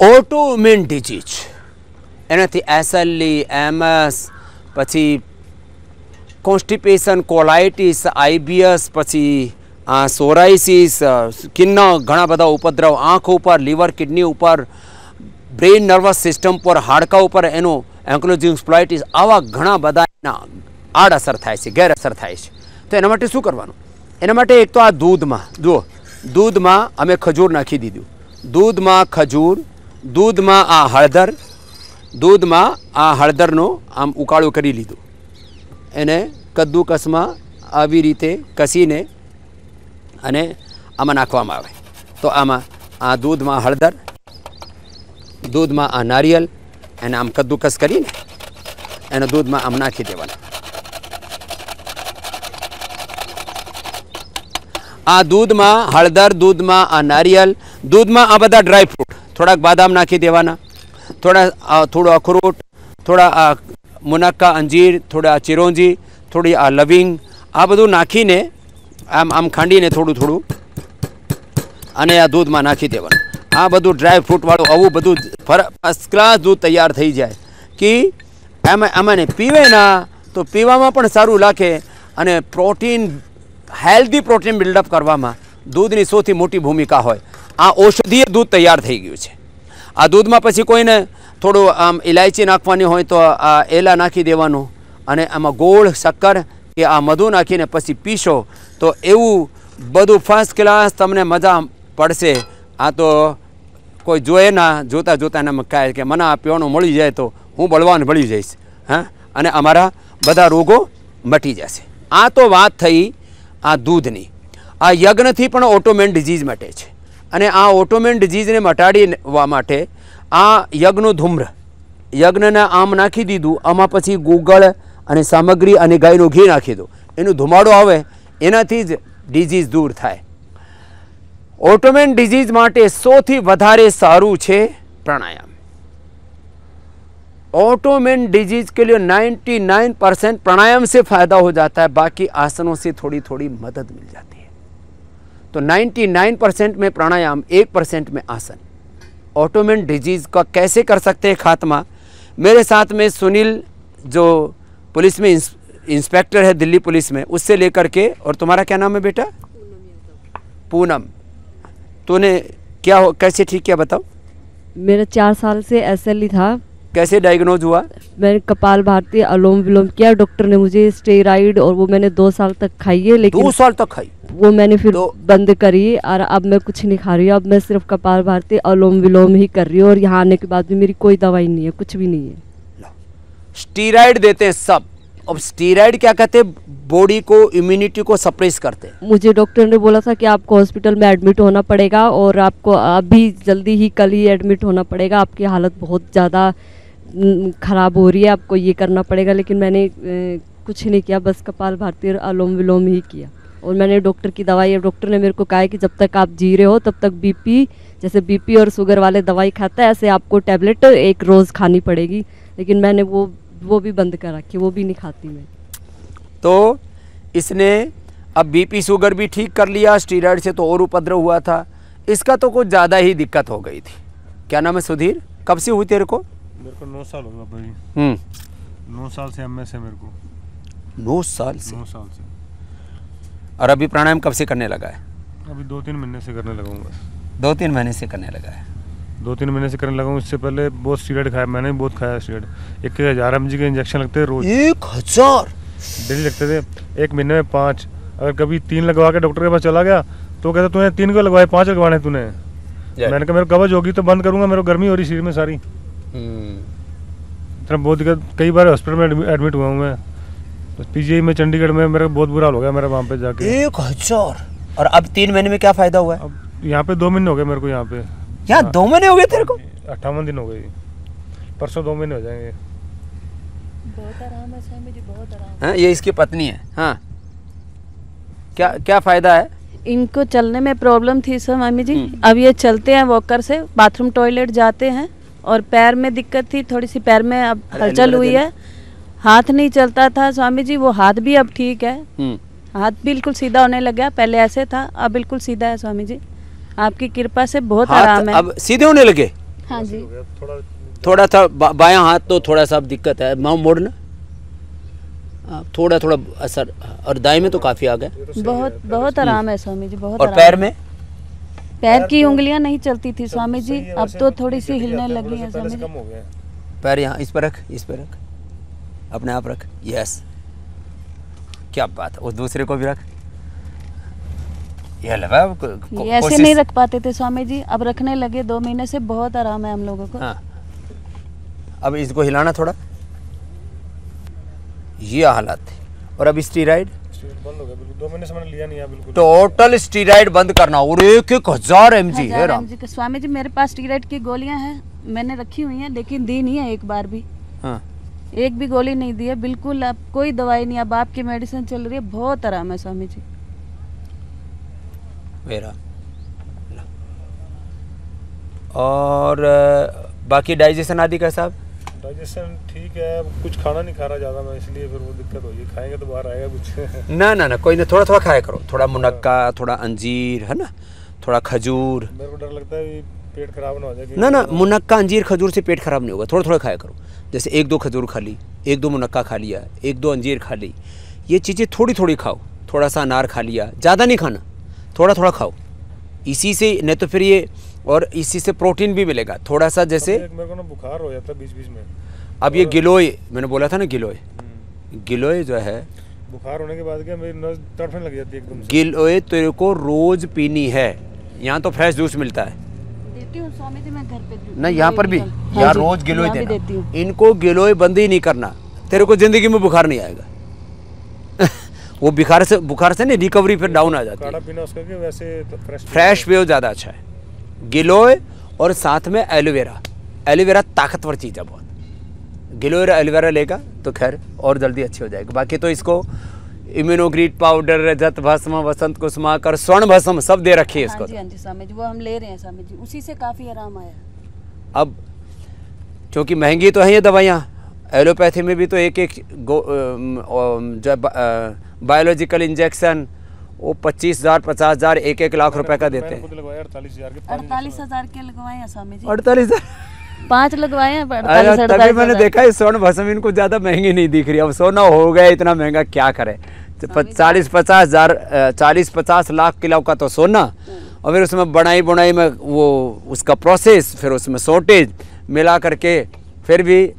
Autoimmune disease, એનાથી એસએલઈ, MS, પછી constipation, colitis, IBS, પછી સોરાઇસિસ, સ્કિનના ઘણા બધા ઉપદ્રવ, આંખ ઉપર, લીવર, કિડની ઉપર, બ્રેઇન નર્વસ સિસ્ટમ પર, હાડકા ઉપર એનું એન્કલોઝિંગ સ્પ્લાઇટિસ, આવા ઘણા બધા એના આડઅસર થાય છે, ગેરઅસર થાય છે. તો એના માટે શું કરવાનું? એના માટે એક તો આ દૂધમાં, જુઓ દૂધમાં અમે ખજૂર નાખી દીધું, દૂધમાં ખજૂર, દૂધમાં આ હળદર, દૂધમાં આ હળદરનું આમ ઉકાળું કરી લીધું, એને કદ્દુકસમાં આવી રીતે કસીને અને આમાં નાખવામાં આવે. તો આમાં આ દૂધમાં હળદર, દૂધમાં આ નારિયેલ, એને આમ કદ્દુકસ કરીને એને દૂધમાં આમ નાખી દેવાના. આ દૂધમાં હળદર, દૂધમાં આ નારિયેલ, દૂધમાં આ બધા ડ્રાય ફ્રૂટ, થોડાક બાદામ નાખી દેવાના, થોડો અખરોટ, થોડા આ મુનક્કા, અંજીર, થોડા ચિરોંજી, થોડી આ લવિંગ, આ બધું નાખીને આમ આમ ખાંડીને થોડું થોડું અને આ દૂધમાં નાખી દેવાનું. આ બધું ડ્રાય ફ્રૂટવાળું આવું બધું ફર્સ્ટ ક્લાસ દૂધ તૈયાર થઈ જાય કે આમાં પીવે ના તો પીવામાં પણ સારું લાગે અને પ્રોટીન, હેલ્ધી પ્રોટીન બિલ્ડઅપ કરવામાં દૂધની સૌથી મોટી ભૂમિકા હોય. આ ઔષધીય દૂધ તૈયાર થઈ ગયું છે. આ દૂધમાં પછી કોઈને થોડું આમ ઇલાયચી નાખવાની હોય તો આ એલા નાખી દેવાનું અને આમાં ગોળ, શક્કર કે આ મધુ નાખીને પછી પીશો તો એવું બધું ફર્સ્ટ ક્લાસ તમને મજા પડશે. આ તો કોઈ જોઈએ ના, જોતાં જોતાં એમ કહે કે મને આ પીવાનું મળી જાય તો હું બળવાન બળી જઈશ, હા, અને અમારા બધા રોગો મટી જશે. આ તો વાત થઈ આ દૂધની. આ યજ્ઞથી પણ ઓટોઇમ્યુન ડિઝીઝ મટે છે અને આ ઓટોઇમ્યુન ડિઝીઝને મટાડવા માટે આ યજ્ઞનું ધૂમ્ર, યજ્ઞને આમ નાખી દીધું, આમાં પછી ગુગળ અને સામગ્રી અને ગાયનું ઘી નાખી દો, એનું ધુમાડો આવે, એનાથી જ ડિઝીઝ દૂર થાય. ઓટોઇમ્યુન ડિઝીઝ માટે સૌથી વધારે સારું છે प्राणायाम. ऑटोइम्यून डिजीज के लिए 99% प्राणायाम से फायदा हो जाता है, बाकी आसनों से थोड़ी थोड़ी मदद मिल जाती है. तो 99% में प्राणायाम, 1% में आसन. ऑटोइम्यून डिजीज का कैसे कर सकते हैं खात्मा? मेरे साथ में सुनील जो पुलिस में इंस्पेक्टर है दिल्ली पुलिस में, उससे लेकर के, और तुम्हारा क्या नाम है बेटा? पूनम. तूने क्या कैसे ठीक किया बताओ? मेरा 4 साल से एसएलई था. कैसे डायग्नोज हुआ? मैंने कपाल भारती, अनुलोम विलोम किया. डॉक्टर ने मुझे स्टेरॉइड और वो मैंने 2 साल तक खाई है, लेकिन 2 साल तक खाई, वो मैंने फिर बंद करी और अब मैं कुछ नहीं खा रही हूँ. अब मैं सिर्फ कपाल भारती, अनुलोम विलोम ही कर रही हूँ और यहाँ आने के बाद भी मेरी कोई दवाई नहीं है, कुछ भी नहीं है. स्टेरॉइड देते हैं सब. अब स्टेरॉइड क्या कहते हैं? बॉडी को, इम्यूनिटी को सप्रेस करते हैं. मुझे डॉक्टर ने बोला था कि आपको हॉस्पिटल में एडमिट होना पड़ेगा और आपको अभी जल्दी ही, कल ही एडमिट होना पड़ेगा, आपकी हालत बहुत ज़्यादा ख़राब हो रही है, आपको ये करना पड़ेगा. लेकिन मैंने कुछ नहीं किया, बस कपाल भारती और अनुलोम विलोम ही किया. और मैंने डॉक्टर की दवाई, डॉक्टर ने मेरे को कहा है कि जब तक आप जी रहे हो तब तक बीपी, जैसे बीपी और शुगर वाले दवाई खाता है ऐसे आपको टैबलेट एक रोज़ खानी पड़ेगी. लेकिन मैंने वो भी बंद कर रखी, वो भी नहीं खाती मैं. तो इसने अब बीपी शुगर भी ठीक कर लिया, स्टीरॉइड से तो और उपद्रव हुआ था, इसका तो कुछ ज़्यादा ही दिक्कत हो गई थी. क्या नाम है? सुधीर. कब से हुई तेरे को? मेरे को 9 साल हो गया भाई. 9 साल से एमएस है मेरे को. 9 साल से? 9 साल से. और अभी प्राणायाम कब से करने लगा है? अभी 2-3 महीने से करने लगा हूँ बस. 2-3 महीने से करने लगा है. 2-3 महीने से करने लगा हूँ. इससे पहले बहुत स्टीरॉइड खाया मैंने, बहुत खाया स्टीरॉइड. 1000 mg के इंजेक्शन लगते थे रोज. 1000 डेली लगते थे. 1 महीने में 5. अगर कभी 3 लगवा के डॉक्टर के पास चला गया तो कहता तूने 3 को लगवाए, 5 लगवाने तूने. मैंने कहा मेरे कब्ज होगी तो बंद करूंगा, मेरे को गर्मी हो रही शरीर में सारी. इतना बहुत दिक्कत. कई बार हॉस्पिटल में एडमिट हुआ हूँ मैं, पीजीआई में चंडीगढ़ में. मेरा बहुत बुरा हाल हो गया मेरा वहाँ पे जाके. 1000. और अब 3 महीने में क्या फायदा हुआ है? अब यहाँ पे 2 महीने हो गए मेरे को. यहाँ पे यहाँ 2 महीने हो गए तेरे को? 58 दिन हो गए. परसों 2 महीने हो जाएंगे. बहुत आराम है स्वामी जी, बहुत आराम है. ये इसकी पत्नी है. हाँ, क्या फायदा है? इनको चलने में प्रॉब्लम थी स्वामी जी. अब ये चलते हैं वॉकर से, बाथरूम टॉयलेट जाते हैं. और पैर में दिक्कत थी थोड़ी सी, पैर में अब हलचल हुई है. हाथ नहीं चलता था स्वामी जी, वो हाथ भी अब ठीक है. हाथ बिल्कुल सीधा होने लगा. पहले ऐसे था, अब बिल्कुल सीधा है स्वामी जी. आपकी कृपा से बहुत आराम है. अब सीधे होने लगे? हाँ जी। थोड़ा सा बायां हाथ तो थोड़ा सा दिक्कत है, माँ मोड़ना थोड़ा थोड़ा असर, और दाएं में तो काफ़ी आ गया। बहुत बहुत आराम है स्वामी जी, बहुत और आराम पैर है। में? पैर की उंगलियां नहीं चलती थी स्वामी जी, अब तो थोड़ी सी हिलने लगी है स्वामी जी। पैर यहाँ इस पर रख, इस पर रख, अपने आप रख, यस, क्या बात है। और दूसरे को भी रख, ये लगा ये ऐसे नहीं रख पाते थे स्वामी जी, अब रखने लगे 2 महीने से, बहुत आराम है हम लोगों को। हाँ, अब इसको हिलाना थोड़ा, ये हालात थे। और अब स्टीराइड बंद हो गया बिल्कुल, 2 महीने से मैंने लिया नहीं है बिल्कुल। टोटल स्टीराइड बंद करना, और 1,000 mg है राम। स्वामी जी मेरे पास स्टीराइड की गोलियां हैं, मैंने रखी हुई हैं, लेकिन दी नहीं है एक बार भी। हाँ, एक भी गोली नहीं दी है बिल्कुल, अब कोई दवाई नहीं, अब आपकी मेडिसिन चल रही है, बहुत आराम है स्वामी जी। मेरा और बाकी डाइजेशन आदि का साहब? डाइजेशन ठीक है, कुछ खाना नहीं खा रहा ज़्यादा मैं, इसलिए फिर वो दिक्कत होगी, खाएंगे तो बाहर आएगा कुछ। ना ना ना, कोई ना, थोड़ा थोड़ा खाया करो, थोड़ा मुनक्का, थोड़ा अंजीर, है ना, थोड़ा खजूर। मेरे को डर लगता है पेट खराब ना हो जाए। ना ना, मुनक्का अंजीर खजूर से पेट खराब नहीं होगा, थोड़ा थोड़ा खाया करो। जैसे 1-2 खजूर खा ली, 1-2 मुनक्का खा लिया, 1-2 अंजीर खा ली, ये चीज़ें थोड़ी थोड़ी खाओ। थोड़ा सा अनार खा लिया, ज़्यादा नहीं खाना, थोड़ा थोड़ा खाओ। इसी से नहीं तो फिर ये, और इसी से प्रोटीन भी मिलेगा थोड़ा सा। जैसे मेरे को ना बुखार हो जाता है बीच बीच में। अब ये गिलोय, मैंने बोला था ना गिलोय, गिलोय जो है, बुखार होने के बाद क्या मेरी नस तड़फने लग जाती है एकदम से। गिलोय तेरे को रोज पीनी है। यहाँ तो फ्रेश जूस मिलता है देती हूँ स्वामी जी मैं घर पे। ना, यहाँ पर भी, हाँ यहाँ जी, रोज गिलोय यहाँ भी देना। देती हूँ। इनको गिलोय बंद ही नहीं करना, तेरे को जिंदगी में बुखार नहीं आएगा। वो बुखार से नहीं, रिकवरी फिर डाउन आ जाती है। काढ़ा पीना उसका कि वैसे तो फ्रेश पियो ज़्यादा अच्छा है। गिलोय और साथ में एलोवेरा, एलोवेरा ताकतवर चीज़ है बहुत। गिलोय एलोवेरा लेगा तो खैर और जल्दी अच्छी हो जाएगी। बाकी तो इसको इम्यूनोग्रीट पाउडर, रजत भस्म, वसंत कुसुमाकर, स्वर्ण भस्म सब दे रखी है इसको। हाँ जी स्वामी जी, वो हम ले रहे हैं स्वामी जी, उसी से काफ़ी आराम आया। अब क्योंकि महंगी तो है ये दवाइयाँ, एलोपैथी में भी तो एक जो बायोलॉजिकल इंजेक्शन वो 25,000 50,000 1-1 लाख रुपए का देते हैं। 48,000 के लगवाए हैं स्वामी जी। 48,000 5 लगवाए हैं। तभी मैंने देखा है स्वर्ण भस्म इनको ज़्यादा महंगी नहीं दिख रही। अब सोना हो गया इतना महंगा, क्या करे। 40-50 लाख किलो का तो सोना, और फिर उसमें बुनाई में वो उसका प्रोसेस, फिर उसमें शॉर्टेज मिला करके, फिर भी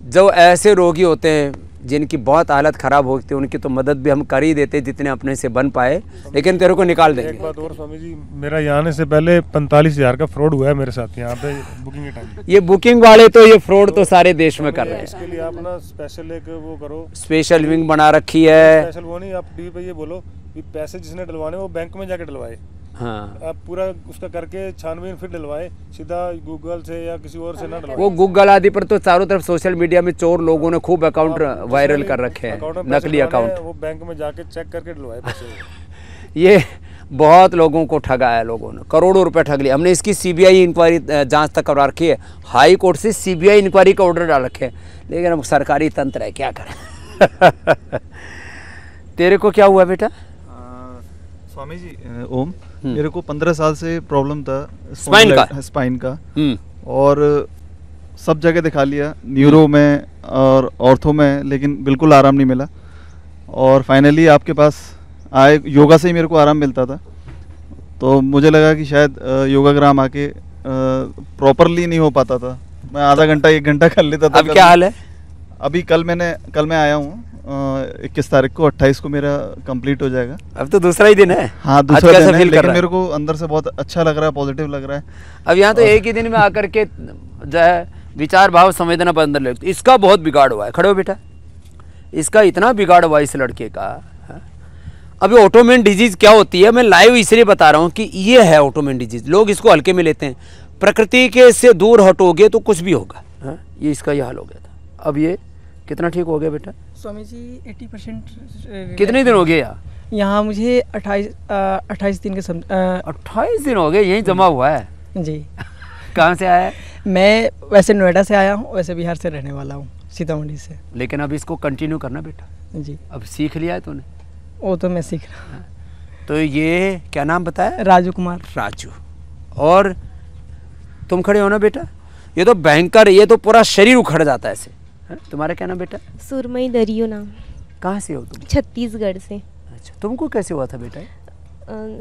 जो ऐसे रोगी होते हैं जिनकी बहुत हालत ख़राब होती है उनकी तो मदद भी हम कर ही देते जितने अपने से बन पाए, लेकिन तेरे को निकाल देंगे। एक बात और स्वामी जी, मेरा यहाँ आने से पहले 45,000 का फ्रॉड हुआ है मेरे साथ यहाँ पे बुकिंग के टाइम। ये बुकिंग वाले तो ये फ्रॉड तो सारे देश में कर रहे हैं। इसके लिए आप ना स्पेशल एक वो करो, स्पेशल विंग बना रखी है। स्पेशल वो नहीं, आप टीवी पे ये बोलो कि पैसे जिसने डलवाने वो बैंक में जाके डलवाए। हाँ, आप पूरा उसका करके छानबीन फिर डलवाए, सीधा गूगल से या किसी और से ना डलवाए। वो गूगल आदि पर तो चारों तरफ सोशल मीडिया में चोर लोगों ने खूब अकाउंट वायरल कर रखे हैं, नकली अकाउंट। वो बैंक में जाके चेक करके डलवाए पैसे। ये बहुत लोगों को ठगा है, लोगों ने करोड़ों रुपए ठग लिए। हमने इसकी सीबीआई इंक्वायरी जांच तक करवा रखी है, हाई कोर्ट से सीबीआई इंक्वायरी का ऑर्डर डाल रखे हैं, लेकिन अब सरकारी तंत्र है, क्या करें। तेरे को क्या हुआ बेटा? स्वामी जी ओम, मेरे को 15 साल से प्रॉब्लम था स्पाइन का, और सब जगह दिखा लिया, न्यूरो में और ऑर्थो में, लेकिन बिल्कुल आराम नहीं मिला। और फाइनली आपके पास आए, योगा से ही मेरे को आराम मिलता था, तो मुझे लगा कि शायद योगाग्राम आके प्रॉपरली नहीं हो पाता था, मैं आधा घंटा 1 घंटा कर लेता था। अब क्या हाल है? अभी कल मैं आया हूँ 21 तारीख को, 28 को मेरा कंप्लीट हो जाएगा। अब तो दूसरा ही दिन है। हाँ दूसरा दिन है, लेकिन मेरे को अंदर से बहुत अच्छा लग रहा है, पॉजिटिव लग रहा है। अब यहाँ तो एक ही दिन में आकर के जो है विचार भाव संवेदना बंदर लगती, इसका बहुत बिगाड़ हुआ है। खड़े हो बेटा, इसका इतना बिगाड़ हुआ इस लड़के का। अभी ऑटोमेन डिजीज क्या होती है, मैं लाइव इसलिए बता रहा हूँ कि ये है ऑटोमेन डिजीज। लोग इसको हल्के में लेते हैं, प्रकृति के से दूर हटोगे तो कुछ भी होगा। ये इसका ये हाल हो गया था। अब ये कितना ठीक हो गया बेटा? स्वामी जी 80%। कितने दिन हो गए यहाँ मुझे 28 दिन के 28 दिन हो गए यहीं जमा हुआ है जी। कहाँ से आया है? मैं वैसे नोएडा से आया हूँ, वैसे बिहार से रहने वाला हूँ, सीतामढ़ी से। लेकिन अब इसको कंटिन्यू करना बेटा जी। अब सीख लिया है तूने? वो तो मैं सीख रहा हूँ। तो ये क्या नाम बताया? राजू कुमार। राजू। और तुम खड़े हो ना बेटा? ये तो भयंकर, ये तो पूरा शरीर उखड़ जाता है ऐसे। तुम्हारा क्या नाम बेटा? सुरमई दरियो नाम। कहाँ से हो तुम? छत्तीसगढ़ से। अच्छा, तुमको कैसे हुआ था बेटा?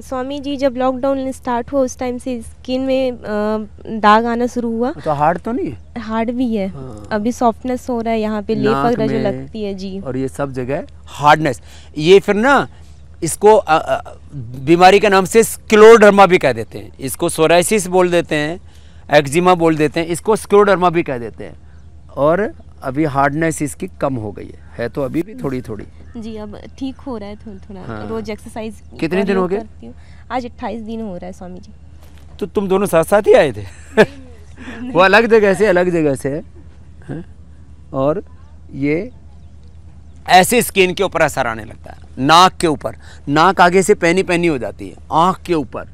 स्वामी जी जब लॉकडाउन स्टार्ट हुआ उस टाइम से स्किन में दाग आना शुरू हुआ। तो हार्ड तो नहीं है? हार्ड भी है। अभी सॉफ्टनेस हो रहा है यहाँ पे, लेप वगैरह जो लगती है जी, और ये सब जगह हार्डनेस। ये फिर ना इसको बीमारी का नाम से स्क्लेरोडर्मा भी कह देते हैं, इसको सोराइसिस बोल देते हैं, एक्जिमा बोल देते हैं, इसको स्क्लेरोडर्मा भी कह देते हैं। और अभी हार्डनेस इसकी कम हो गई है तो अभी भी थोड़ी थोड़ी जी, अब ठीक हो रहा है थोड़ा थोड़ा। हाँ। रोज एक्सरसाइज। कितने दिन हो गए? आज 28 दिन हो रहा है स्वामी जी। तो तुम दोनों साथ साथ ही आए थे? वो अलग जगह से, अलग जगह से है। और ये ऐसे स्किन के ऊपर असर आने लगता है, नाक के ऊपर, नाक आगे से पैनी पैनी हो जाती है, आँख के ऊपर,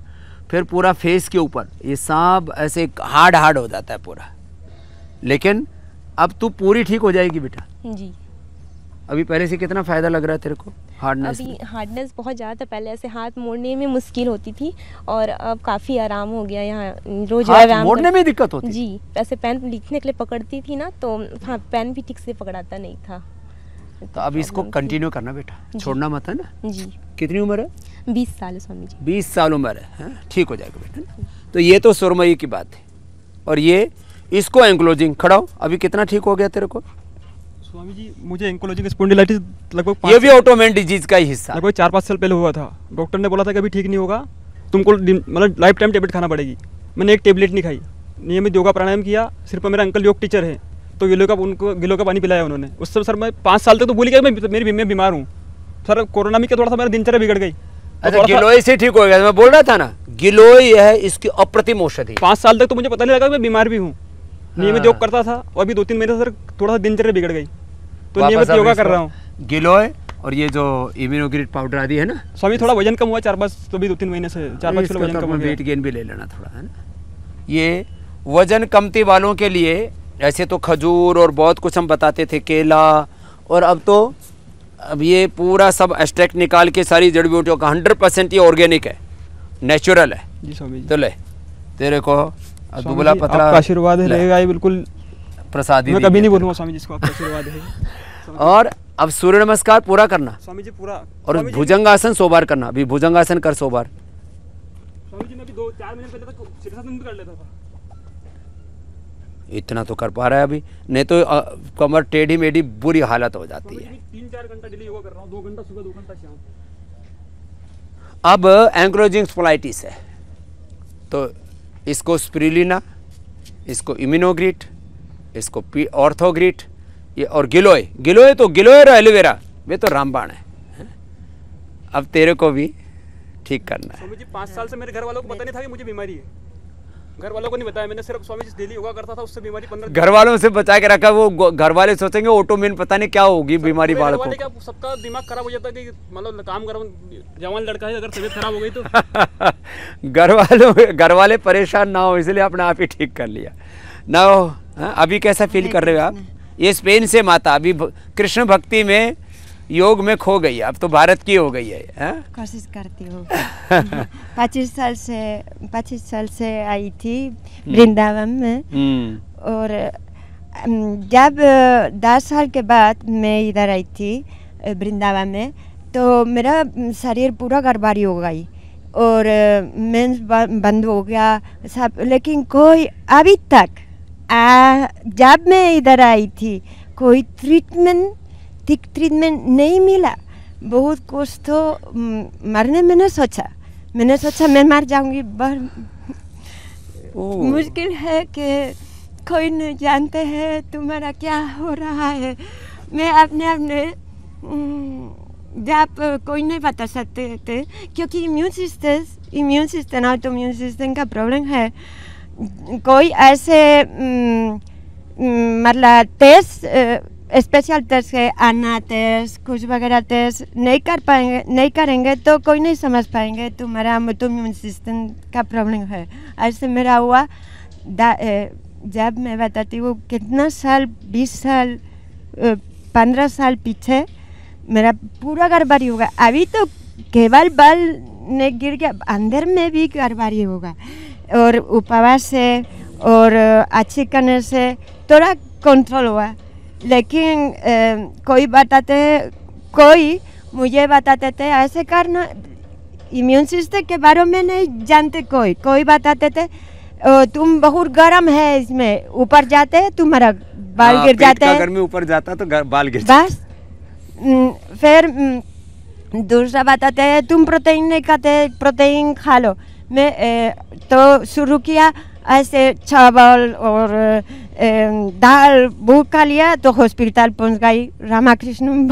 फिर पूरा फेस के ऊपर, ये सब ऐसे हार्ड हार्ड हो जाता है पूरा। लेकिन अब तू पूरी ठीक हो जाएगी बेटा जी। अभी पहले से कितना फ़ायदा लग रहा है तेरे को हार्डनेस? अभी हार्डनेस बहुत ज़्यादा था, पहले ऐसे हाथ मोड़ने में मुश्किल होती थी और अब काफ़ी आराम हो गया। यहाँ रोज हाथ मोड़ने में दिक्कत होती जी, ऐसे पेन लिखने के लिए पकड़ती थी ना तो हाँ, पेन भी ठीक से पकड़ाता नहीं था। तो अब इसको कंटिन्यू करना बेटा, छोड़ना मत है ना जी। कितनी उम्र है? 20 साल है स्वामी जी। 20 साल उम्र है, ठीक हो जाएगा बेटा। तो ये तो सुरमई की बात है। और ये इसको एंक्लोजिंग, खड़ा हो, अभी कितना ठीक हो गया तेरे को? स्वामी जी मुझे एंकोलॉजिक स्पॉन्डिलाइटिस लगभग ये भी ऑटोमेन डिजीज का ही हिस्सा, लगभग 4-5 साल पहले हुआ था। डॉक्टर ने बोला था कि अभी ठीक नहीं होगा, तुमको मतलब लाइफ टाइम टेबलेट खाना पड़ेगी। मैंने एक टेबलेट नहीं खाई, नियमित योगा प्राणायाम किया। सिर्फ मेरा अंकल योग टीचर है तो उनको गिलो का पानी पिलाया उन्होंने। उस समय सर मैं 5 साल तक तो भूल गया मैं बीमार हूँ सर। कोरोना में क्या थोड़ा सा मेरा दिनचर्या बिगड़ गई। अच्छा, गिलोय से ठीक हो गया? मैं बोल रहा था ना, गिलोय है इसकी अप्रतिम औषधि। 5 साल तक तो मुझे पता नहीं लगा मैं बीमार भी हूँ। नियमित योग करता था और अभी 2-3 महीने सर थोड़ा सा दिनचर्या बिगड़ गई तो नियमित योगा कर रहा हूँ। गिलोय और ये जो इम्यूनोग्रिड पाउडर आदि है ना, स्वामी थोड़ा वजन कम हुआ 4-5 तो भी 2-3 महीने से 4-5 किलो वजन कम हो गया। वेट गेन भी ले लेना थोड़ा, है ना। ये वजन कमती वालों के लिए ऐसे तो खजूर और बहुत कुछ हम बताते थे, केला, और अब ये पूरा सब एक्सट्रैक्ट निकाल के सारी जड़ी बूटियों का 100% ये ऑर्गेनिक है, नेचुरल है जी स्वामी जी। तो ले तेरे को दुबला पतला आपका आशीर्वाद रहेगा ये बिल्कुल प्रसादी, मैं कभी नहीं बोलूँगा स्वामी जी, इसको आपका आशीर्वाद है। और अब सूर्य नमस्कार पूरा करना स्वामी जी पूरा, और भुजंगासन 100 बार करना। अभी भुजंगासन कर 100 बार। स्वामी जी मैं भी 2-4 महीने पहले तक शीर्षासन भी कर लेता था। इतना तो कर पा रहा है अभी, नहीं तो कमर टेढ़ी मेढ़ी बुरी हालत हो जाती है। 3-4 घंटा डेली योगा कर रहा हूँ, 2 घंटा सुबह 2 घंटा शाम। अब एंक्लोजिंग स्पोलाइटिस है तो इसको स्पिरुलिना, इसको इम्यूनोग्रिट, इसको ऑर्थोग्रिट, ये और गिलोय तो गिलोय और एलोवेरा वे तो रामबाण है। अब तेरे को भी ठीक करना है। स्वामी जी 5 साल से मेरे घर वालों को पता नहीं था कि मुझे बीमारी है, घर वालों को नहीं बताया मैंने। सिर्फ स्वामी जी डेली योगा करता था, उससे बीमारी 15 घर वालों से बचा के रखा। वो घर वाले सोचेंगे ऑटोमेन पता नहीं क्या होगी बीमारी बाढ़ को। सबका दिमाग खराब हो जाता है कि मतलब काम करो, जवान लड़का है, अगर तबीयत खराब हो गई तो घर वाले परेशान ना हो, इसलिए अपने आप ही ठीक कर लिया ना हो। अभी कैसा फील कर रहे हो आप? ये स्पेन से माता अभी कृष्ण भक्ति में योग में खो गई, अब तो भारत की हो गई है। कोशिश करती हूँ। 25 साल से आई थी वृंदावन में, और जब 10 साल के बाद मैं इधर आई थी वृंदावन में तो मेरा शरीर पूरा गड़बड़ी हो गई और मेंस बंद हो गया सब। लेकिन कोई अभी तक जब मैं इधर आई थी कोई ट्रीटमेंट नहीं मिला। बहुत कुछ तो मरने मैंने सोचा मैं मर जाऊंगी। मुश्किल है कि कोई नहीं जानते हैं तुम्हारा क्या हो रहा है। मैं अपने जब कोई नहीं बता सकते थे क्योंकि इम्यून सिस्टम ऑटोइम्यून सिस्टम का प्रॉब्लम है। कोई ऐसे मतलब टेस्ट स्पेशल टेस्ट है, आना टेस्ट कुछ वगैरह टेस्ट नहीं करेंगे तो कोई नहीं समझ पाएंगे तुम्हारा ऑटोइम्यून सिस्टम का प्रॉब्लम है। ऐसे मेरा हुआ। जब मैं बताती हूँ कितना साल 20 साल 15 साल पीछे मेरा पूरा गड़बड़ी होगा। अभी तो केवल बल ने गिर गया, अंदर में भी गड़बड़ी होगा और उपवास से और अच्छी करने से थोड़ा कंट्रोल हुआ। लेकिन कोई मुझे बताते थे ऐसे करना, इम्यून सिस्टम के बारे में नहीं जानते। कोई बताते थे तुम बहुत गर्म है, इसमें ऊपर जाते हैं तुम्हारा बाल गिर जाते हैं। अगर में ऊपर जाता तो बाल गिर बस। फिर दूसरा बताते हैं तुम प्रोटीन नहीं खाते, प्रोटीन खा लो। मैं तो शुरू किया ऐसे चावल और दाल भूख खा लिया तो हॉस्पिटल पहुंच गई रामाकृष्ण।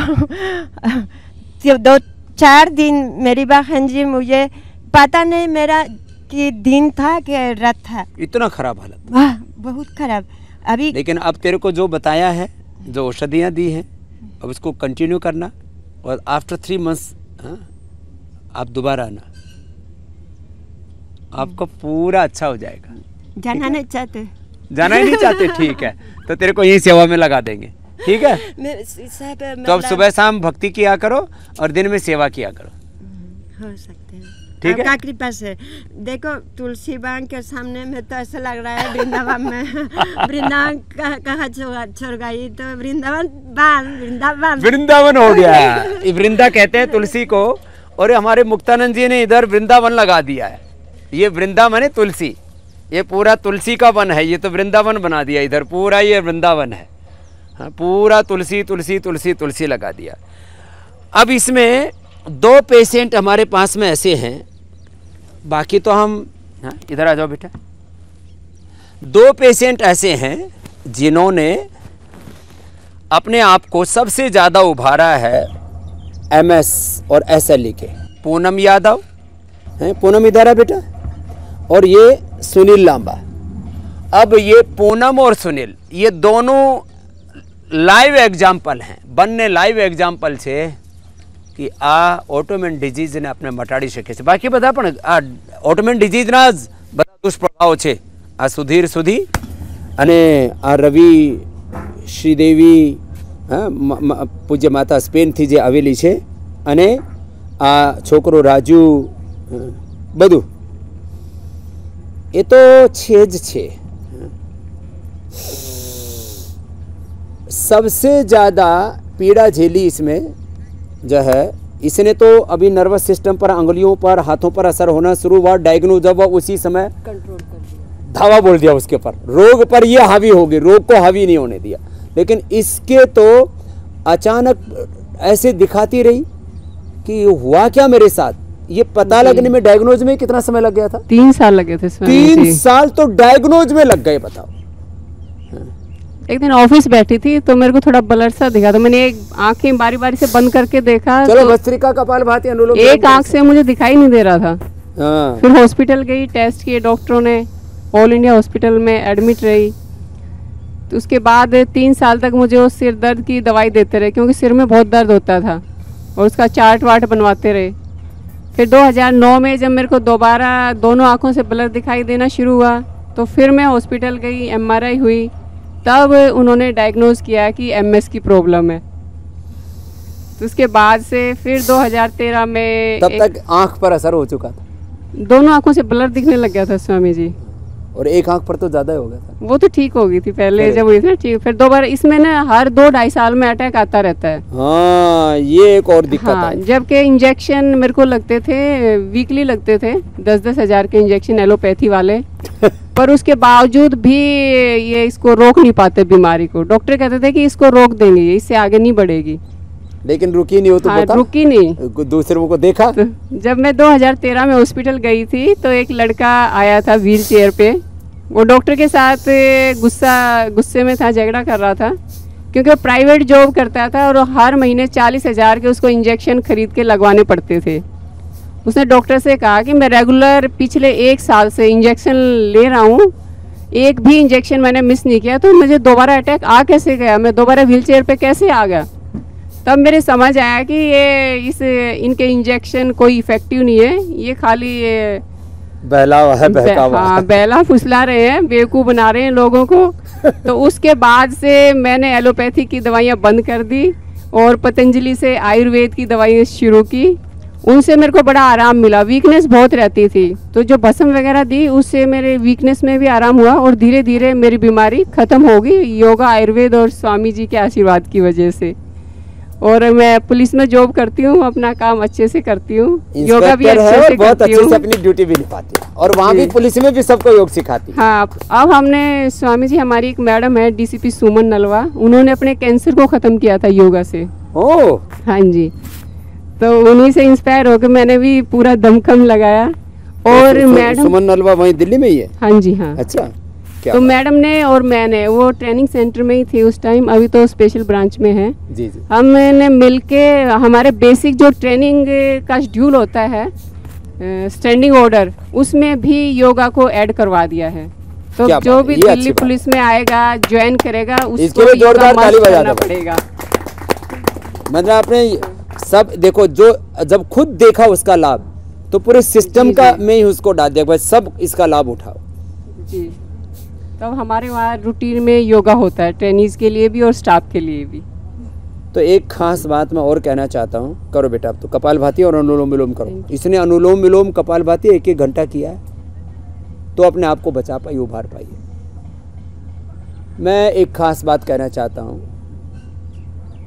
2-4 दिन मेरी बहन जी, मुझे पता नहीं मेरा कि दिन था कि रात था। इतना खराब हालत? वाह बहुत खराब। अभी लेकिन अब तेरे को जो बताया है, जो औषधियाँ दी हैं, अब उसको कंटिन्यू करना और आफ्टर 3 मंथ्स आप दोबारा आना, आपका पूरा अच्छा हो जाएगा। जाना नहीं चाहते? जाना ही नहीं चाहते? ठीक है, तो तेरे को यही सेवा में लगा देंगे। ठीक है, तो अब सुबह शाम भक्ति किया करो और दिन में सेवा किया करो। हो सकते हैं, ठीक है। आपका कृपा से। देखो तुलसी बाग के सामने में तो ऐसा लग रहा है वृंदावन में। वृंदावन कहाँ छोड़ गई तो वृंदावन हो गया। वृंदा कहते हैं तुलसी को, और हमारे मुक्तानंद जी ने इधर वृंदावन लगा दिया है। ये वृंदावन है तुलसी, ये पूरा तुलसी का वन है, ये तो वृंदावन बना दिया इधर पूरा, ये वृंदावन है। हाँ, पूरा तुलसी तुलसी तुलसी तुलसी लगा दिया। अब इसमें 2 पेशेंट हमारे पास में ऐसे हैं, बाकी तो हम, हाँ इधर आ जाओ बेटा। 2 पेशेंट ऐसे हैं जिन्होंने अपने आप को सबसे ज़्यादा उभारा है MS और SLE के। पूनम यादव हैं, पूनम इधर है बेटा, और ये सुनील लांबा। अब ये पूनम और सुनील, ये दोनों लाइव एग्जाम्पल हैं, बनने लाइव एग्जाम्पल છે કે આ ઓટોમેન ડિઝીઝને આપણે મટાડી શકીએ છીએ। બાકી બધા પણ આ ઓટોમેન ડિઝીઝના જ બધા દુષ્પ્રભાવો છે। આ સુધીર સુધી અને આ રવિ શ્રીદેવી, હા પૂજ્ય માતા સ્પેનથી જે આવેલી છે, અને આ છોકરો રાજુ, બધું એ તો છે જ છે। सबसे ज़्यादा पीड़ा झेली इसमें जो है, इसने तो अभी नर्वस सिस्टम पर, अंगुलियों पर, हाथों पर असर होना शुरू हुआ। डायग्नोज जब उसी समय कंट्रोल कर दिया, धावा बोल दिया उसके पर, रोग पर ये हावी हो गई, रोग को हावी नहीं होने दिया। लेकिन इसके तो अचानक ऐसे दिखाती रही कि हुआ क्या मेरे साथ, ये पता लगने में डायग्नोज में कितना समय लग गया था? 3 साल लगे थे। 3 साल तो डायग्नोज में लग गए, बताओ। एक दिन ऑफिस बैठी थी तो मेरे को थोड़ा ब्लर सा दिखा, तो मैंने एक आंखें बारी बारी से बंद करके देखा। चलो भस्त्रिका, कपालभाति, अनुलोम, एक आंख से मुझे दिखाई नहीं दे रहा था। हाँ। फिर हॉस्पिटल गई, टेस्ट किए डॉक्टरों ने, ऑल इंडिया हॉस्पिटल में एडमिट रही। तो उसके बाद 3 साल तक मुझे वो सिर दर्द की दवाई देते रहे, क्योंकि सिर में बहुत दर्द होता था, और उसका चार्ट वार्ट बनवाते रहे। फिर 2009 में जब मेरे को दोबारा दोनों आँखों से ब्लर दिखाई देना शुरू हुआ, तो फिर मैं हॉस्पिटल गई, MRI हुई, तब उन्होंने डायग्नोज किया कि MS की प्रॉब्लम है। तो उसके बाद से फिर 2013 में तब तक आंख पर असर हो चुका था, दोनों आंखों से ब्लर दिखने लग गया था स्वामी जी, और एक आंख पर तो ज़्यादा हो गया था। वो तो ठीक हो गई थी पहले जब हुई थी ना, ठीक। फिर दोबारा इसमें ना हर 2-2.5 साल में अटैक आता रहता है। हाँ, ये एक और दिक्कत है। जबकि इंजेक्शन मेरे को लगते थे, वीकली लगते थे 10-10 हज़ार के इंजेक्शन एलोपैथी वाले। पर उसके बावजूद भी ये इसको रोक नहीं पाते बीमारी को। डॉक्टर कहते थे कि इसको रोक देंगे, इससे आगे नहीं बढ़ेगी, लेकिन रुकी नहीं हो तो बता। रुकी नहीं, दूसरों को देखा। तो जब मैं 2013 में हॉस्पिटल गई थी तो एक लड़का आया था व्हील चेयर पे, वो डॉक्टर के साथ गुस्से में था, झगड़ा कर रहा था, क्योंकि वो प्राइवेट जॉब करता था और हर महीने 40 हज़ार के उसको इंजेक्शन खरीद के लगवाने पड़ते थे। उसने डॉक्टर से कहा कि मैं रेगुलर पिछले 1 साल से इंजेक्शन ले रहा हूँ, एक भी इंजेक्शन मैंने मिस नहीं किया, तो मुझे दोबारा अटैक आ कैसे गया, मैं दोबारा व्हील चेयर पर कैसे आ गया। तब मेरे समझ आया कि ये इनके इंजेक्शन कोई इफेक्टिव नहीं है, ये खाली बहलावा है, बहकावा। हाँ, बहला फुसला रहे हैं, बेवकूफ़ बना रहे हैं लोगों को। तो उसके बाद से मैंने एलोपैथी की दवाइयाँ बंद कर दी और पतंजलि से आयुर्वेद की दवाइयाँ शुरू की, उनसे मेरे को बड़ा आराम मिला। वीकनेस बहुत रहती थी, तो जो भस्म वगैरह दी उससे मेरे वीकनेस में भी आराम हुआ और धीरे धीरे मेरी बीमारी ख़त्म हो गई, योगा, आयुर्वेद और स्वामी जी के आशीर्वाद की वजह से। और मैं पुलिस में जॉब करती हूँ, अपना काम अच्छे से करती हूँ, योगा भी अच्छे से बहुत करती अच्छे हूँ से अपनी ड्यूटी भी निभाती है और वहाँ भी पुलिस में भी सबको योग सिखाती है। हाँ, अब हमने स्वामी जी, हमारी एक मैडम है डीसीपी सुमन नलवा, उन्होंने अपने कैंसर को ख़त्म किया था योगा से। ओह, हाँ जी, तो उन्हीं से इंस्पायर होकर मैंने भी पूरा दमखम लगाया। और मैडम सुमन नलवा वहीं दिल्ली में ही है? हाँ जी, हाँ। अच्छा, क्या तो मैडम ने और मैंने, वो ट्रेनिंग सेंटर में ही थी उस टाइम, अभी तो स्पेशल ब्रांच में है। जी जी। हमने मिलके हमारे बेसिक जो ट्रेनिंग का शेड्यूल होता है, स्टैंडिंग ऑर्डर, उसमें भी योगा को ऐड करवा दिया है। तो जो भी दिल्ली पुलिस में आएगा, ज्वाइन करेगा, उसको जोरदार ताली बजाना पड़ेगा। मतलब आपने सब देखो, जो जब खुद देखा उसका लाभ, तो पूरे सिस्टम का में ही उसको डाल दिया, भाई सब इसका लाभ उठाओ जी। तब हमारे वहाँ रूटीन में योगा होता है, ट्रेनीज के लिए भी और स्टाफ के लिए भी। तो एक खास बात मैं और कहना चाहता हूँ, करो बेटा अब तो कपालभाति और अनुलोम विलोम करो। इसने अनुलोम विलोम कपालभाति 1-1 घंटा किया है, तो अपने आप को बचा पाई, उभार पाई। मैं एक खास बात कहना चाहता हूँ,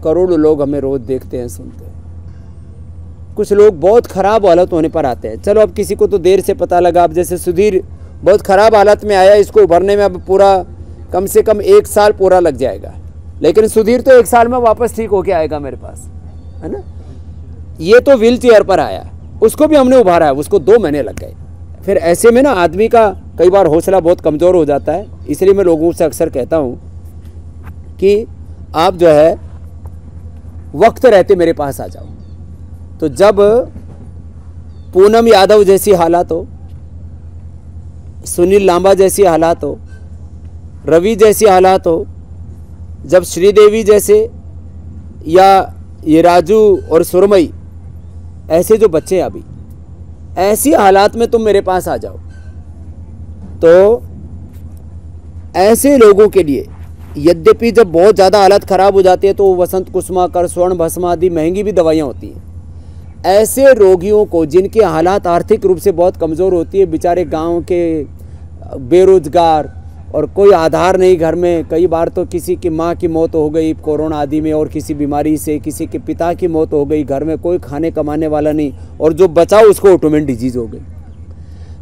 करोड़ों लोग हमें रोज देखते हैं, सुनते हैं। कुछ लोग बहुत ख़राब हालत होने पर आते हैं, चलो अब किसी को तो देर से पता लगा, अब जैसे सुधीर बहुत ख़राब हालत में आया, इसको उभरने में अब पूरा कम से कम 1 साल पूरा लग जाएगा, लेकिन सुधीर तो 1 साल में वापस ठीक होके आएगा मेरे पास, है ना। ये तो व्हील चेयर पर आया, उसको भी हमने उभारा है, उसको 2 महीने लग गए। फिर ऐसे में ना आदमी का कई बार हौसला बहुत कमज़ोर हो जाता है, इसलिए मैं लोगों से अक्सर कहता हूँ कि आप जो है वक्त रहते मेरे पास आ जाओ। तो जब पूनम यादव जैसी हालात हो, सुनील लांबा जैसी हालात हो, रवि जैसी हालात हो, जब श्रीदेवी जैसे या ये राजू और सुरमई ऐसे जो बच्चे अभी ऐसी हालात में तुम मेरे पास आ जाओ, तो ऐसे लोगों के लिए, यद्यपि जब बहुत ज़्यादा हालत ख़राब हो जाती है तो वसंत कुसुमाकर, स्वर्ण भस्म आदि महंगी भी दवाइयाँ होती हैं। ऐसे रोगियों को जिनके हालात आर्थिक रूप से बहुत कमज़ोर होती है, बेचारे गांव के बेरोजगार और कोई आधार नहीं घर में, कई बार तो किसी की माँ की मौत हो गई कोरोना आदि में, और किसी बीमारी से किसी के पिता की मौत हो गई, घर में कोई खाने कमाने वाला नहीं, और जो बचा उसको ऑटोमेन डिजीज़ हो गई।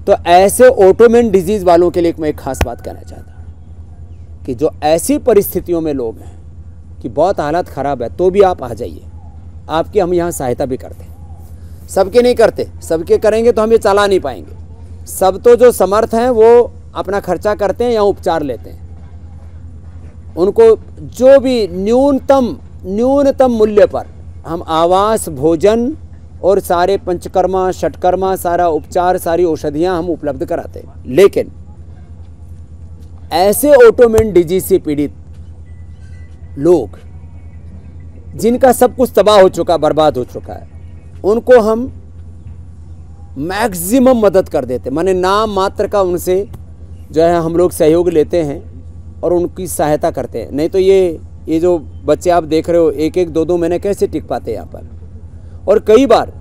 तो ऐसे ऑटोमेन डिजीज़ वालों के लिए मैं एक खास बात कहना चाहता हूँ कि जो ऐसी परिस्थितियों में लोग हैं कि बहुत हालत ख़राब है, तो भी आप आ जाइए, आपकी हम यहाँ सहायता भी करते हैं। सबके नहीं करते, सबके करेंगे तो हम ये चला नहीं पाएंगे। सब तो जो समर्थ हैं वो अपना खर्चा करते हैं या उपचार लेते हैं, उनको जो भी न्यूनतम मूल्य पर हम आवास, भोजन और सारे पंचकर्मा, षटकर्मा, सारा उपचार, सारी औषधियाँ हम उपलब्ध कराते हैं। लेकिन ऐसे ऑटोमेन डिजीज से पीड़ित लोग जिनका सब कुछ तबाह हो चुका, बर्बाद हो चुका है, उनको हम मैक्सिमम मदद कर देते, माने नाम मात्र का उनसे जो है हम लोग सहयोग लेते हैं और उनकी सहायता करते हैं। नहीं तो ये जो बच्चे आप देख रहे हो 1-1, 2-2 महीने कैसे टिक पाते हैं यहाँ पर। और कई बार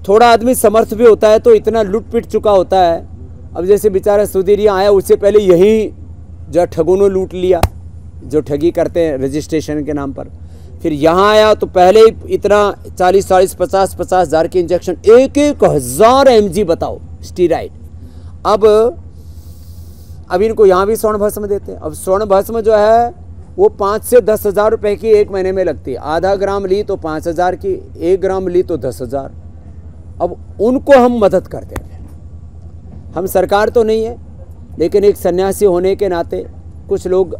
थोड़ा आदमी समर्थ भी होता है तो इतना लूट पिट चुका होता है। अब जैसे बेचारा सुधीर यहाँ आया, उससे पहले यही जो ठगों ने लूट लिया, जो ठगी करते हैं रजिस्ट्रेशन के नाम पर। फिर यहाँ आया तो पहले ही इतना 40-40, 50-50 हज़ार के इंजेक्शन, 1,000 mg बताओ स्टीराइड। अब इनको यहाँ भी स्वर्ण भस्म देते हैं। अब स्वर्ण भस्म जो है वो 5 से 10 हज़ार रुपये की 1 महीने में लगती है। आधा ग्राम ली तो 5,000 की, 1 ग्राम ली तो 10,000। अब उनको हम मदद करते हैं। हम सरकार तो नहीं है, लेकिन एक सन्यासी होने के नाते कुछ लोग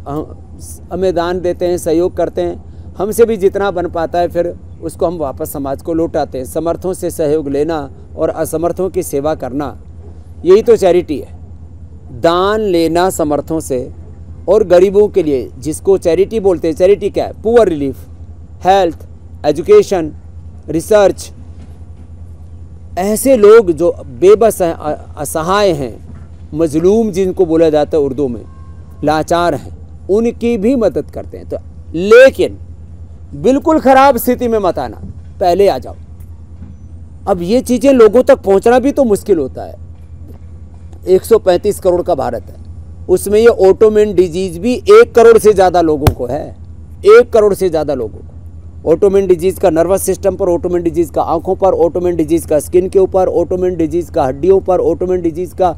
हमें दान देते हैं, सहयोग करते हैं। हमसे भी जितना बन पाता है फिर उसको हम वापस समाज को लौटाते हैं। समर्थों से सहयोग लेना और असमर्थों की सेवा करना, यही तो चैरिटी है। दान लेना समर्थों से और गरीबों के लिए, जिसको चैरिटी बोलते हैं। चैरिटी क्या है? Poor relief, health, education, research. ऐसे लोग जो बेबस हैं, असहाय हैं, मजलूम जिनको बोला जाता है उर्दू में, लाचार हैं, उनकी भी मदद करते हैं। तो लेकिन बिल्कुल ख़राब स्थिति में मत आना, पहले आ जाओ। अब ये चीज़ें लोगों तक पहुंचना भी तो मुश्किल होता है। 135 करोड़ का भारत है, उसमें ये ऑटोइम्यून डिजीज भी 1 करोड़ से ज़्यादा लोगों को है, 1 करोड़ से ज़्यादा लोगों को। ऑटोइम्यून डिजीज़ का नर्वस सिस्टम पर, ऑटोइम्यून डिजीज़ का आंखों पर, ऑटोइम्यून डिजीज़ का स्किन के ऊपर, ऑटोइम्यून डिजीज़ का हड्डियों पर, ऑटोइम्यून डिजीज़ का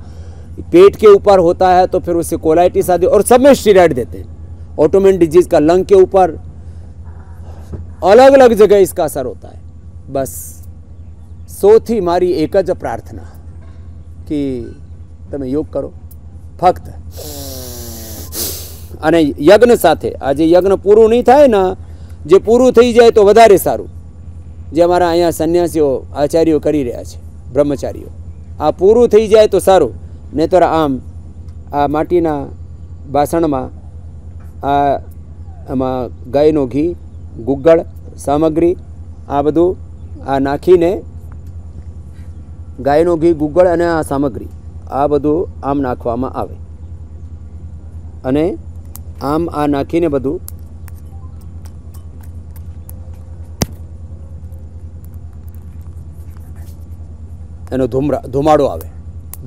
पेट के ऊपर होता है तो फिर उससे कोलाइटिस आदि, और सब में स्टीरॉयड देते हैं। ऑटोइम्यून डिजीज़ का लंग के ऊपर, अलग अलग जगह इसका असर होता है। बस सौथी मारी एक ज प्रार्थना कि તમે યોગ કરો ફક્ત, અને યજ્ઞ સાથે આજે યજ્ઞ પૂરું નહીં થાય ને, જે પૂરું થઈ જાય તો વધારે સારું, જે અમારા અહીંયા સન્યાસીઓ આચાર્યો કરી રહ્યા છે, બ્રહ્મચારીઓ, આ પૂરું થઈ જાય તો સારું, નહીંતર આમ આ માટીના બાસણમાં આમાં ગાયનું ઘી, ગુગ્ગળ સામગ્રી આ બધું આ નાખીને, ગાયનું ઘી, ગુગ્ગળ અને આ સામગ્રી આ બધું આમ નાખવામાં આવે, અને આમ આ નાખીને બધું એનો ધુમાડો આવે,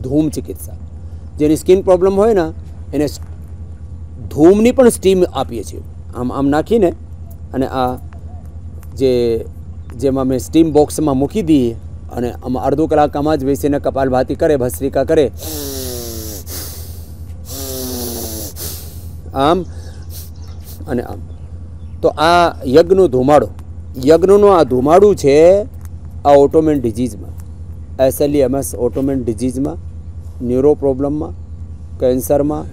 ધૂમ ચિકિત્સા. જેની સ્કિન પ્રોબ્લેમ હોય ને એને ધૂમની પણ સ્ટીમ આપીએ છીએ, આમ આમ નાખીને, અને આ જેમાં મેં સ્ટીમ બોક્સમાં મૂકી દઈએ, અને આમાં અડધો કલાકમાં જ બેસીને કપાલભાતિ કરે, ભસ્ત્રિકા કરે, આમ અને આમ. તો આ યજ્ઞનો ધુમાડો, યજ્ઞનો આ ધુમાડું છે આ ઓટોઇમ્યુન ડિઝીઝમાં, SLEMS ઓટોઇમ્યુન ડિઝીઝમાં, ન્યુરો પ્રોબ્લેમમાં, કેન્સરમાં,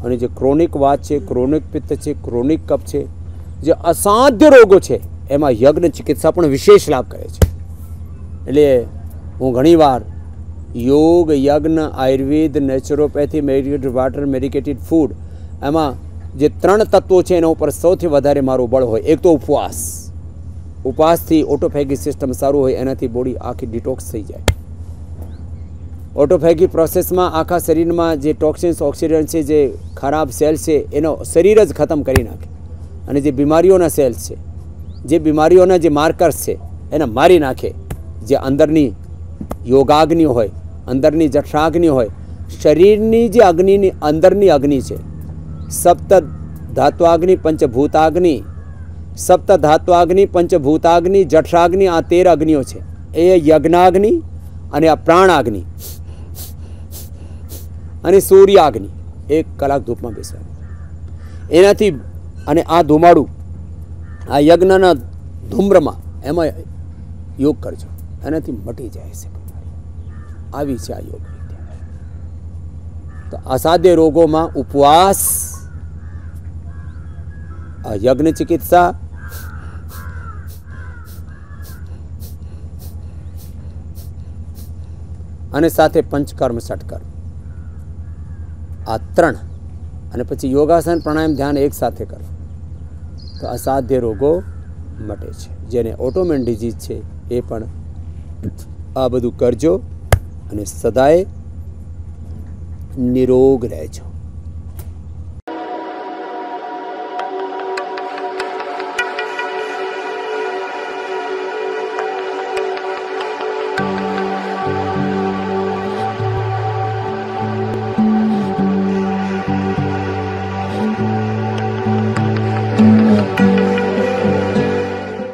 અને જે ક્રોનિક વાત છે, ક્રોનિક પિત્ત છે, ક્રોનિક કફ છે, જે અસાધ્ય રોગો છે, એમાં યજ્ઞ ચિકિત્સા પણ વિશેષ લાભ કરે છે. એટલે હું ઘણીવાર યોગ, યજ્ઞ, Ayurveda, naturopathy, medicated water, medicated food, એમાં જે 3 તત્વો છે એના ઉપર સૌથી વધારે મારું બળ હોય. એક તો ઉપવાસ, ઉપવાસથી ઓટોફેગી સિસ્ટમ સારું હોય, એનાથી બોડી આખી ડિટોક્સ થઈ જાય. ઓટોફેગી પ્રોસેસમાં આખા શરીરમાં જે ટોક્સિન્સ, ઓક્સિડન્ટ છે, જે ખરાબ સેલ્સ છે, એનો શરીર જ ખતમ કરી નાખે, અને જે બીમારીઓના સેલ્સ છે, જે બીમારીઓના જે માર્કર્સ છે, એને મારી નાખે. જે અંદરની યોગાગ્નિ હોય, અંદરની જઠરાગ્નિ હોય, શરીરની જે અગ્નિની અંદરની અગ્નિ છે, સપ્ત ધાત્વાગ્નિ, પંચભૂતાગ્નિ, સપ્ત ધાત્વાગ્નિ, પંચભૂતાગ્નિ, જઠરાગ્નિ, આ 13 અગ્નિઓ છે. એ યજ્ઞાગ્નિ અને આ પ્રાણાગ્નિ અને સૂર્યાગ્નિ 1 કલાક ધૂપમાં બેસવાનું. એનાથી, અને આ ધુમાડું, આ યજ્ઞના ધૂમ્રમાં, એમાં યોગ કરજો, એનાથી મટી જાય છે. આવી છે આ યોગ. તો અસાધ્ય રોગોમાં ઉપવાસ, આ યજ્ઞ ચિકિત્સા, અને સાથે પંચકર્મ, ષટકર્મ, આ 3, અને પછી યોગાસન, પ્રાણાયામ, ધ્યાન એક સાથે કરો તો અસાધ્ય રોગો મટે છે. જેને ઓટોઇમ્યુન ડિઝીઝ છે એ પણ આ બધું કરજો, અને સદાય નિરોગ રહેજો.